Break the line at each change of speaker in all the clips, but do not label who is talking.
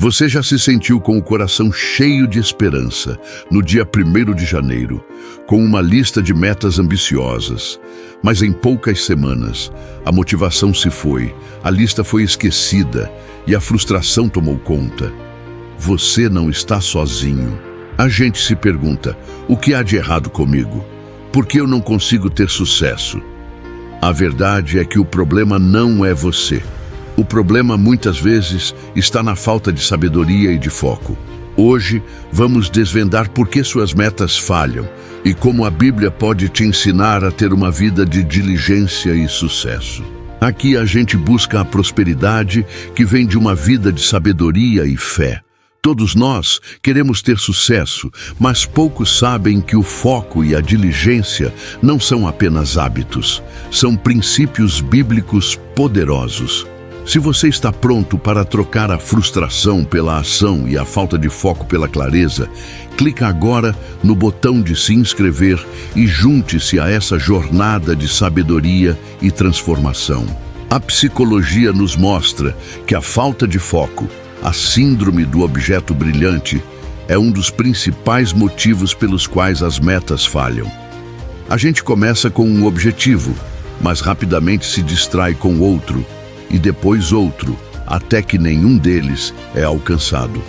Você já se sentiu com o coração cheio de esperança no dia 1º de janeiro, com uma lista de metas ambiciosas, mas em poucas semanas a motivação se foi, a lista foi esquecida e a frustração tomou conta. Você não está sozinho. A gente se pergunta: o que há de errado comigo? Por que eu não consigo ter sucesso? A verdade é que o problema não é você. O problema muitas vezes está na falta de sabedoria e de foco. Hoje vamos desvendar por que suas metas falham e como a Bíblia pode te ensinar a ter uma vida de diligência e sucesso. Aqui a gente busca a prosperidade que vem de uma vida de sabedoria e fé. Todos nós queremos ter sucesso, mas poucos sabem que o foco e a diligência não são apenas hábitos, são princípios bíblicos poderosos. Se você está pronto para trocar a frustração pela ação e a falta de foco pela clareza, clica agora no botão de se inscrever e junte-se a essa jornada de sabedoria e transformação. A psicologia nos mostra que a falta de foco, a síndrome do objeto brilhante, é um dos principais motivos pelos quais as metas falham. A gente começa com um objetivo, mas rapidamente se distrai com outro, e depois outro, até que nenhum deles é alcançado.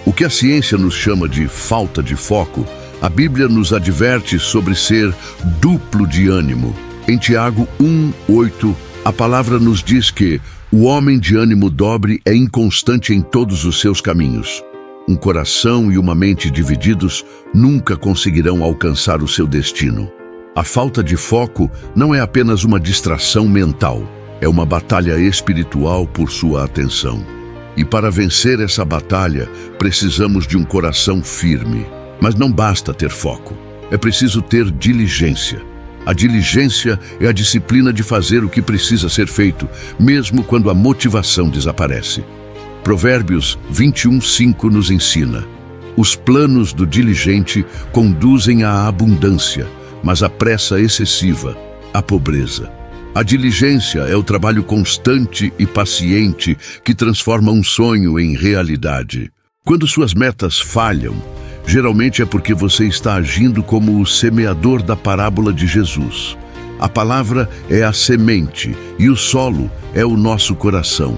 O que a ciência nos chama de falta de foco, a Bíblia nos adverte sobre ser duplo de ânimo. Em Tiago 1:8, a palavra nos diz que o homem de ânimo dobre é inconstante em todos os seus caminhos. Um coração e uma mente divididos nunca conseguirão alcançar o seu destino. A falta de foco não é apenas uma distração mental, é uma batalha espiritual por sua atenção. E para vencer essa batalha, precisamos de um coração firme. Mas não basta ter foco, é preciso ter diligência. A diligência é a disciplina de fazer o que precisa ser feito, mesmo quando a motivação desaparece. Provérbios 21:5 nos ensina: os planos do diligente conduzem à abundância, mas a pressa excessiva, à pobreza. A diligência é o trabalho constante e paciente que transforma um sonho em realidade. Quando suas metas falham, geralmente é porque você está agindo como o semeador da parábola de Jesus. A palavra é a semente e o solo é o nosso coração.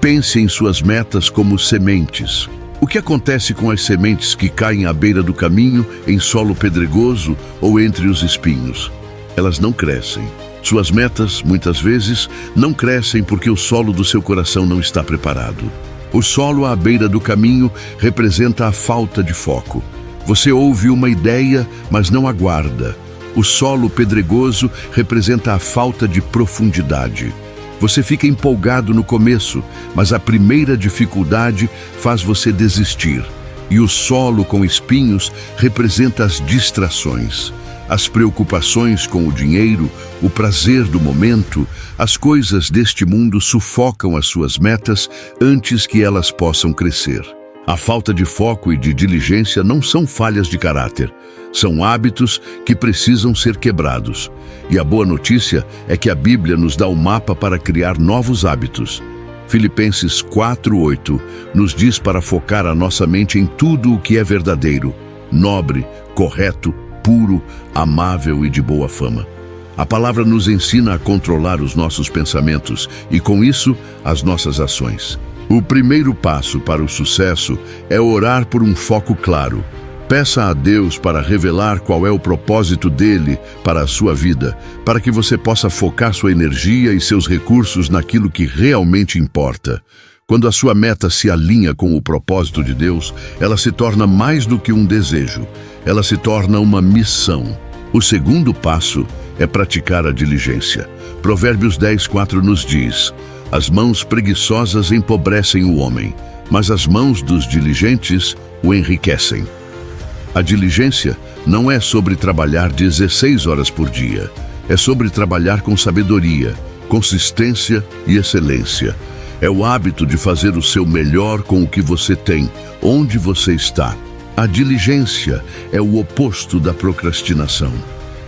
Pense em suas metas como sementes. O que acontece com as sementes que caem à beira do caminho, em solo pedregoso ou entre os espinhos? Elas não crescem. Suas metas, muitas vezes, não crescem porque o solo do seu coração não está preparado. O solo à beira do caminho representa a falta de foco. Você ouve uma ideia, mas não a guarda. O solo pedregoso representa a falta de profundidade. Você fica empolgado no começo, mas a primeira dificuldade faz você desistir. E o solo com espinhos representa as distrações. As preocupações com o dinheiro, o prazer do momento, as coisas deste mundo sufocam as suas metas antes que elas possam crescer. A falta de foco e de diligência não são falhas de caráter, são hábitos que precisam ser quebrados. E a boa notícia é que a Bíblia nos dá o mapa para criar novos hábitos. Filipenses 4:8 nos diz para focar a nossa mente em tudo o que é verdadeiro, nobre, correto, puro, amável e de boa fama. A palavra nos ensina a controlar os nossos pensamentos e, com isso, as nossas ações. O primeiro passo para o sucesso é orar por um foco claro. Peça a Deus para revelar qual é o propósito dele para a sua vida, para que você possa focar sua energia e seus recursos naquilo que realmente importa. Quando a sua meta se alinha com o propósito de Deus, ela se torna mais do que um desejo. Ela se torna uma missão. O segundo passo é praticar a diligência. Provérbios 10:4 nos diz: as mãos preguiçosas empobrecem o homem, mas as mãos dos diligentes o enriquecem. A diligência não é sobre trabalhar 16 horas por dia. É sobre trabalhar com sabedoria, consistência e excelência. É o hábito de fazer o seu melhor com o que você tem, onde você está. A diligência é o oposto da procrastinação.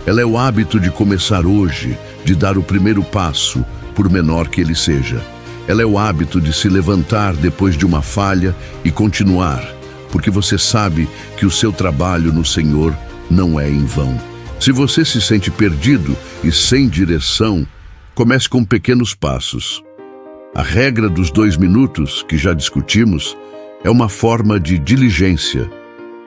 Ela é o hábito de começar hoje, de dar o primeiro passo, por menor que ele seja. Ela é o hábito de se levantar depois de uma falha e continuar, porque você sabe que o seu trabalho no Senhor não é em vão. Se você se sente perdido e sem direção, comece com pequenos passos. A regra dos 2 minutos, que já discutimos, é uma forma de diligência.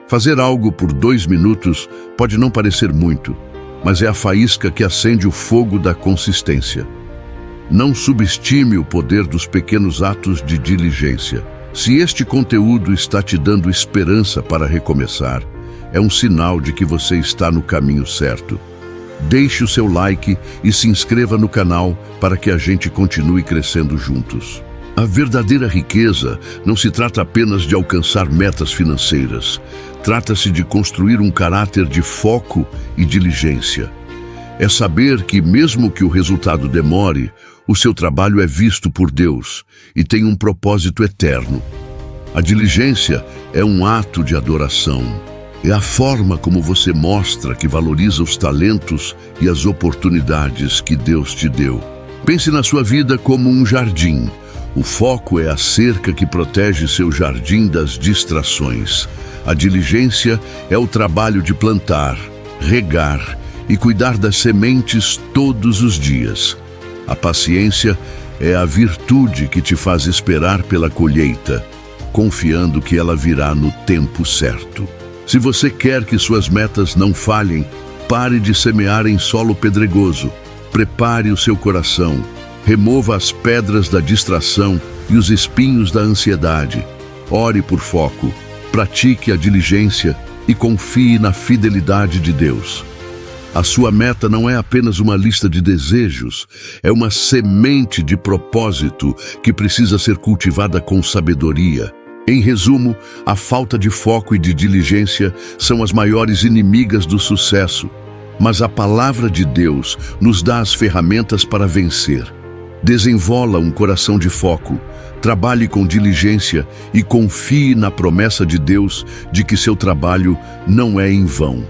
Fazer algo por 2 minutos pode não parecer muito, mas é a faísca que acende o fogo da consistência. Não subestime o poder dos pequenos atos de diligência. Se este conteúdo está te dando esperança para recomeçar, é um sinal de que você está no caminho certo. Deixe o seu like e se inscreva no canal para que a gente continue crescendo juntos. A verdadeira riqueza não se trata apenas de alcançar metas financeiras. Trata-se de construir um caráter de foco e diligência. É saber que, mesmo que o resultado demore, o seu trabalho é visto por Deus e tem um propósito eterno. A diligência é um ato de adoração. É a forma como você mostra que valoriza os talentos e as oportunidades que Deus te deu. Pense na sua vida como um jardim. O foco é a cerca que protege seu jardim das distrações. A diligência é o trabalho de plantar, regar e cuidar das sementes todos os dias. A paciência é a virtude que te faz esperar pela colheita, confiando que ela virá no tempo certo. Se você quer que suas metas não falhem, pare de semear em solo pedregoso. Prepare o seu coração. Remova as pedras da distração e os espinhos da ansiedade. Ore por foco. Pratique a diligência e confie na fidelidade de Deus. A sua meta não é apenas uma lista de desejos, é uma semente de propósito que precisa ser cultivada com sabedoria. Em resumo, a falta de foco e de diligência são as maiores inimigas do sucesso, mas a palavra de Deus nos dá as ferramentas para vencer. Desenvolva um coração de foco, trabalhe com diligência e confie na promessa de Deus de que seu trabalho não é em vão.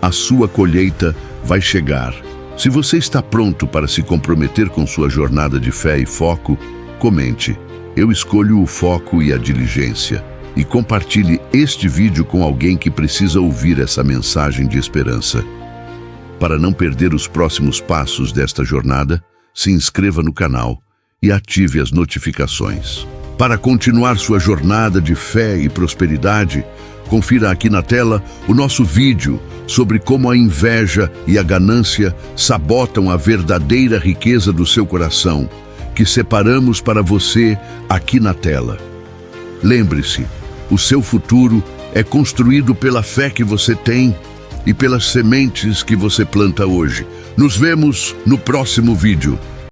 A sua colheita vai chegar. Se você está pronto para se comprometer com sua jornada de fé e foco, comente. Eu escolho o foco e a diligência. E compartilhe este vídeo com alguém que precisa ouvir essa mensagem de esperança. Para não perder os próximos passos desta jornada, se inscreva no canal e ative as notificações. Para continuar sua jornada de fé e prosperidade, confira aqui na tela o nosso vídeo sobre como a inveja e a ganância sabotam a verdadeira riqueza do seu coração, que separamos para você aqui na tela. Lembre-se, o seu futuro é construído pela fé que você tem e pelas sementes que você planta hoje. Nos vemos no próximo vídeo.